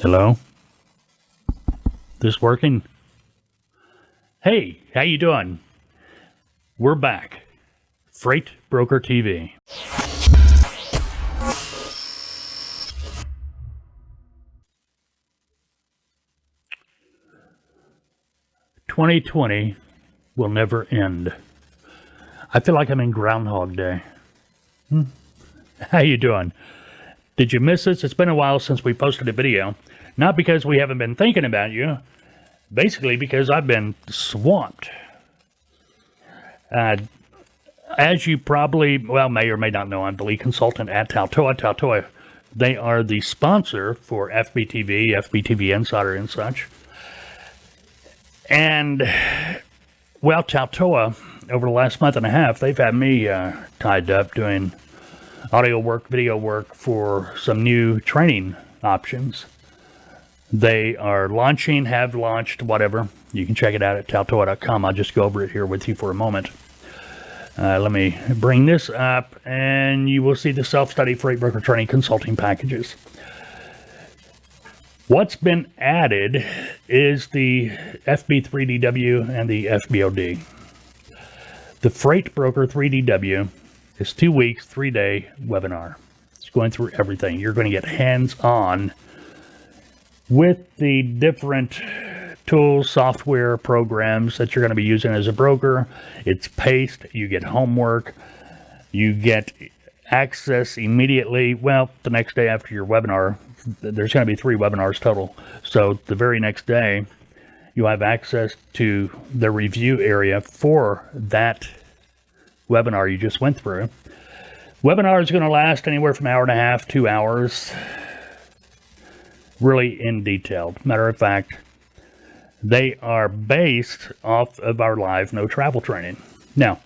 Hello? This working? Hey, how you doing? We're back. Freight Broker TV. "2020 will never end." I feel like I'm in Groundhog Day. How you doing? Did you miss us? It's been a while since we posted a video. Not because we haven't been thinking about you. Basically because I've been swamped. As you probably, may or may not know, I'm the lead consultant at Taltoa. Taltoa, they are the sponsor for FBTV, FBTV Insider and such. And, Taltoa, over the last month and a half, they've had me tied up doing audio work, video work for some new training options. They are launching, have launched, whatever. You can check it out at taltoa.com. I'll just go over it here with you for a moment. Let me bring this up, and you will see the self-study freight broker training consulting packages. What's been added is the FB3DW and the FBOD. The Freight Broker 3DW is 2 weeks, 3-day webinar. It's going through everything. You're going to get hands-on with the different tools, software, programs that you're going to be using as a broker. It's paced. You get homework. You get access immediately. Well, the next day after your webinar, there's going to be 3 webinars total. So the very next day, you'll have access to the review area for that webinar you just went through. Webinar is going to last anywhere from an hour and a half, 2 hours. Really in detail. Matter of fact, they are based off of our live no travel training. Now,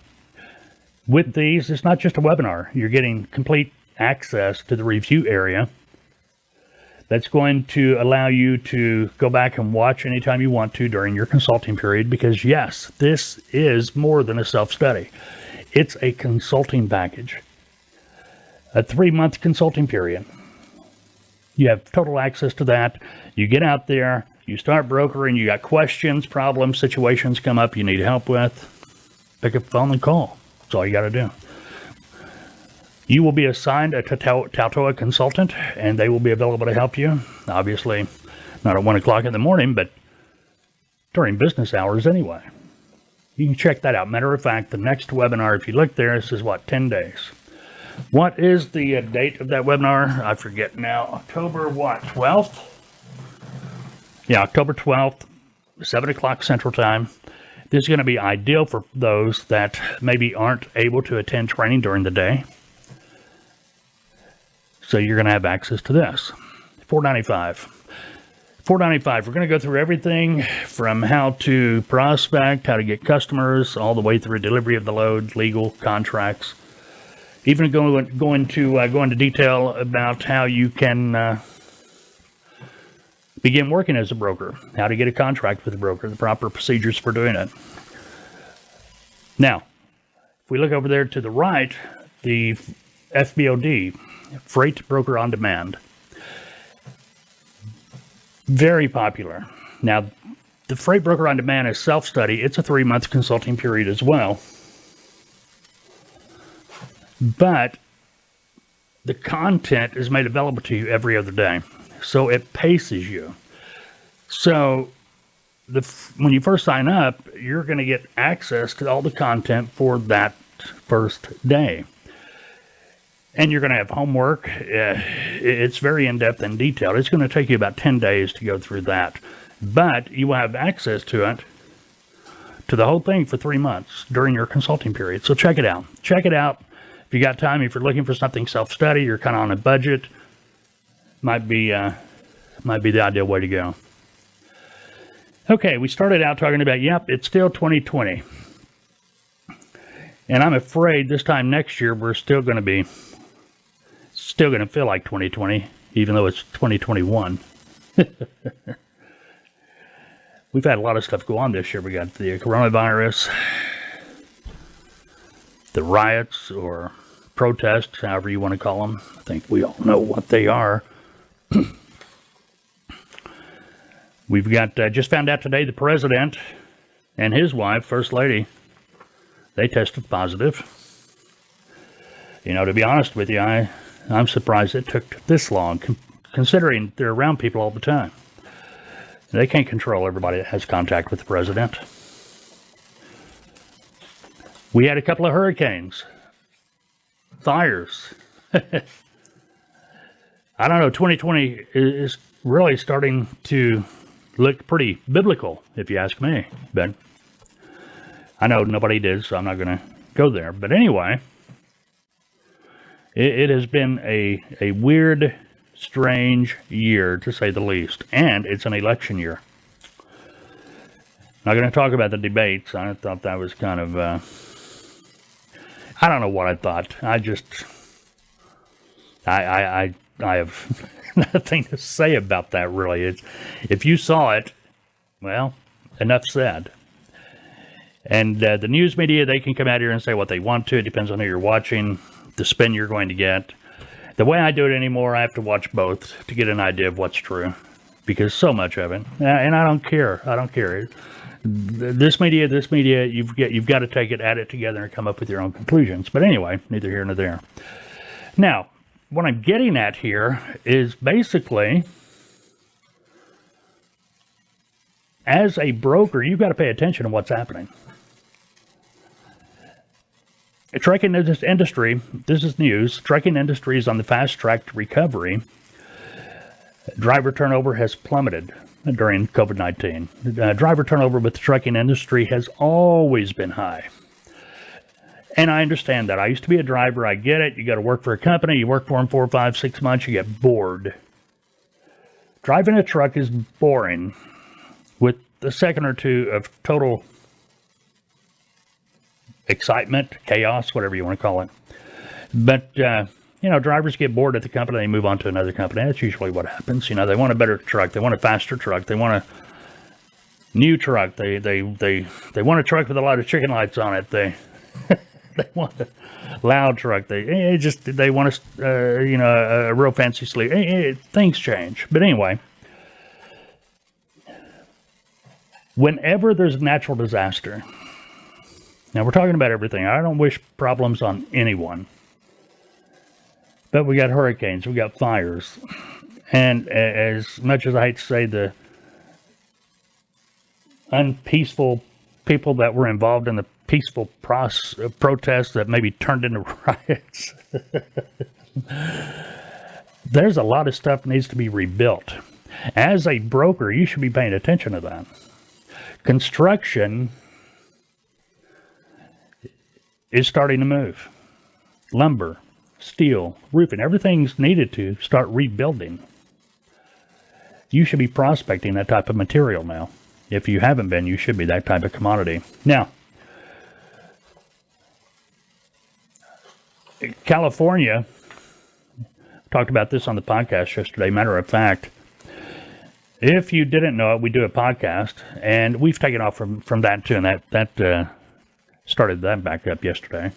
with these, it's not just a webinar. You're getting complete access to the review area. That's going to allow you to go back and watch anytime you want to during your consulting period, because yes, this is more than a self-study. It's a consulting package. A 3-month consulting period. You have total access to that. You get out there, you start brokering, you got questions, problems, situations come up you need help with. Pick up the phone and call. That's all you got to do. You will be assigned a Taltoa consultant, and they will be available to help you. Obviously, not at 1 o'clock in the morning, but during business hours anyway. You can check that out. Matter of fact, the next webinar, if you look there, this is 10 days. What is the date of that webinar? I forget now. October 12th? Yeah, October 12th, 7 o'clock Central Time. This is going to be ideal for those that maybe aren't able to attend training during the day. So you're going to have access to this. $4.95. $4.95. We're going to go through everything from how to prospect, how to get customers, all the way through delivery of the load, legal, contracts. Even go into detail about how you can begin working as a broker, how to get a contract with a broker, the proper procedures for doing it. Now, if we look over there to the right, the FBOD, Freight Broker on Demand. Very popular. Now, the Freight Broker on Demand is self-study. It's a 3-month consulting period as well. But the content is made available to you every other day. So it paces you. So when you first sign up, you're going to get access to all the content for that first day. And you're going to have homework. It's very in-depth and detailed. It's going to take you about 10 days to go through that. But you will have access to it, to the whole thing for 3 months during your consulting period. So check it out. Check it out. If you got time, if you're looking for something self-study, you're kind of on a budget, might be the ideal way to go. Okay, we started out talking about, it's still 2020. And I'm afraid this time next year, we're still going to feel like 2020, even though it's 2021. We've had a lot of stuff go on this year. We got the coronavirus, the riots or protests, however you want to call them. I think we all know what they are. We've got, just found out today, the president and his wife, First Lady, they tested positive. To be honest with you, I'm surprised it took this long, considering they're around people all the time. They can't control everybody that has contact with the president. We had a couple of hurricanes, fires. I don't know, 2020 is really starting to look pretty biblical, if you ask me. But I know nobody did, so I'm not going to go there. But anyway, it has been a weird, strange year, to say the least. And it's an election year. Not going to talk about the debates. I thought that was kind of... I don't know what I thought. I have nothing to say about that, really. If you saw it, well, enough said. And the news media, they can come out here and say what they want to. It depends on who you're watching, the spin you're going to get. The way I do it anymore, I have to watch both to get an idea of what's true. Because so much of it, and I don't care. This media, you've got to take it, add it together, and come up with your own conclusions. But anyway, neither here nor there. Now, what I'm getting at here is basically, as a broker, you've got to pay attention to what's happening. The trucking industry, this is news, trucking industry is on the fast track to recovery. Driver turnover has plummeted during COVID-19. Driver turnover with the trucking industry has always been high. And I understand that. I used to be a driver. I get it. You got to work for a company. You work for them 4, 5, 6 months. You get bored. Driving a truck is boring with a second or two of total excitement, chaos, whatever you want to call it. But, drivers get bored at the company. They move on to another company. That's usually what happens. They want a better truck. They want a faster truck. They want a new truck. They want a truck with a lot of chicken lights on it. They want a loud truck. They want a real fancy sleeve. Things change. But anyway, whenever there's a natural disaster, now we're talking about everything. I don't wish problems on anyone. But we got hurricanes, we got fires. And as much as I hate to say, the unpeaceful people that were involved in the peaceful protests that maybe turned into riots, there's a lot of stuff that needs to be rebuilt. As a broker, you should be paying attention to that. Construction is starting to move. Lumber, steel, roofing, everything's needed to start rebuilding. You should be prospecting that type of material now. If you haven't been, you should be that type of commodity. Now, California, talked about this on the podcast yesterday. Matter of fact, if you didn't know it, we do a podcast, and we've taken off from that too, and that started that back up yesterday.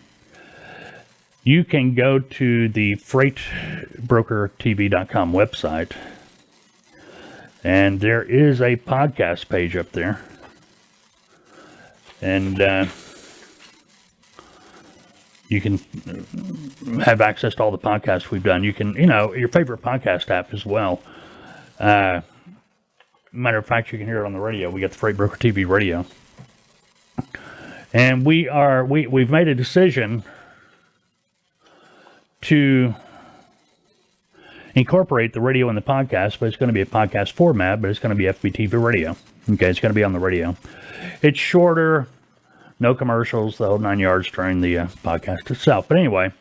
You can go to the freightbrokertv.com website, and there is a podcast page up there. And you can have access to all the podcasts we've done. You can, your favorite podcast app as well. Matter of fact, you can hear it on the radio. We got the Freight Broker TV radio. And we've made a decision to incorporate the radio in the podcast, but it's going to be a podcast format, but it's going to be FBTV radio. Okay, it's going to be on the radio. It's shorter, no commercials, the whole 9 yards during the podcast itself. But anyway,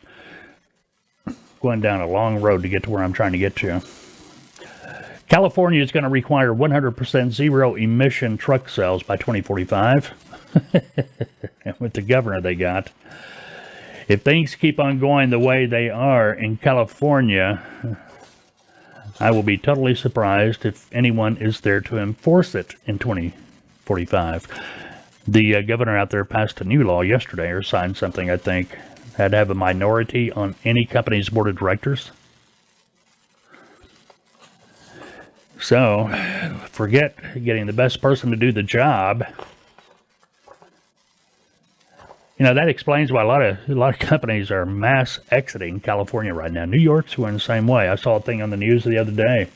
going down a long road to get to where I'm trying to get to. California is going to require 100% zero-emission truck sales by 2045. And with the governor they got, if things keep on going the way they are in California, I will be totally surprised if anyone is there to enforce it in 2045. The governor out there passed a new law yesterday, or signed something, I think, had to have a minority on any company's board of directors. So, forget getting the best person to do the job. You know, that explains why a lot of companies are mass exiting California right now. New York's going the same way. I saw a thing on the news the other day.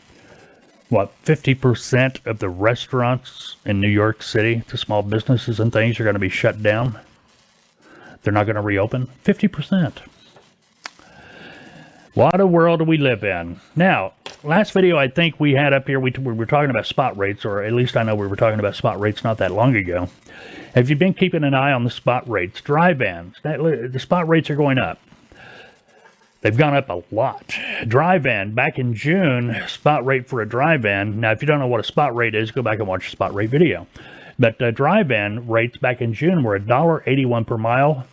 What, 50% of the restaurants in New York City, the small businesses and things, are going to be shut down? They're not going to reopen? 50%. What a world do we live in. Now, last video I think we had up here, we were talking about spot rates, or at least I know we were talking about spot rates not that long ago. Have you been keeping an eye on the spot rates? Dry vans, the spot rates are going up. They've gone up a lot. Dry van, back in June, spot rate for a dry van. Now, if you don't know what a spot rate is, go back and watch the spot rate video. But dry van rates back in June were $1.81 per mile.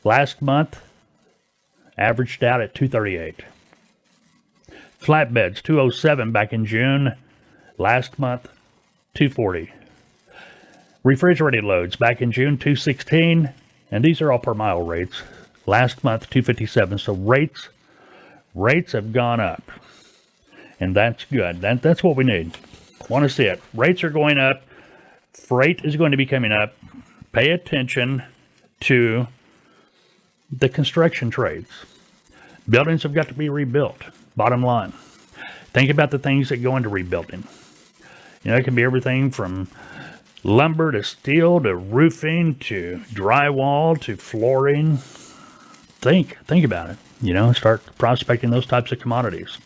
Last month, averaged out at $2.38. Flatbeds, $2.07 back in June. Last month, $2.40. Refrigerated loads, back in June, $2.16. And these are all per mile rates. Last month, $2.57. So rates have gone up. And that's good. That's what we need. Want to see it. Rates are going up. Freight is going to be coming up. Pay attention to the construction trades. Buildings have got to be rebuilt. Bottom line. Think about the things that go into rebuilding. You know, it can be everything from lumber to steel to roofing to drywall to flooring. Think about it. You know, start prospecting those types of commodities.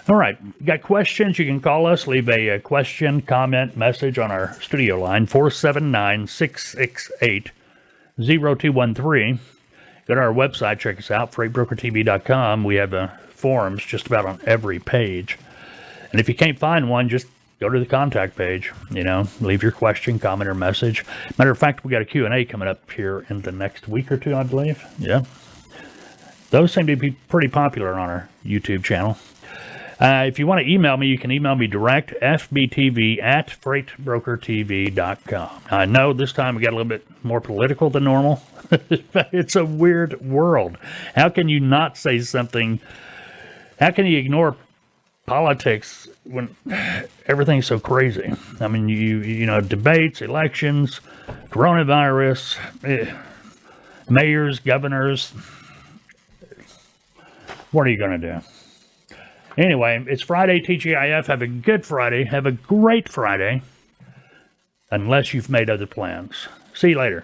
All right, you got questions? You can call us. Leave a question, comment, message on our studio line, 479-668-0213. Go to our website, check us out, freightbrokertv.com. We have forums just about on every page. And if you can't find one, just go to the contact page, you know, leave your question, comment, or message. Matter of fact, we got a Q&A coming up here in the next week or two, I believe. Yeah. Those seem to be pretty popular on our YouTube channel. If you want to email me, you can email me direct, fbtv@freightbrokertv.com. I know this time we got a little bit more political than normal. It's a weird world. How can you not say something? How can you ignore politics when everything's so crazy? I mean, you know, debates, elections, coronavirus, mayors, governors. What are you going to do? Anyway, it's Friday, TGIF. Have a good Friday. Have a great Friday. Unless you've made other plans. See you later.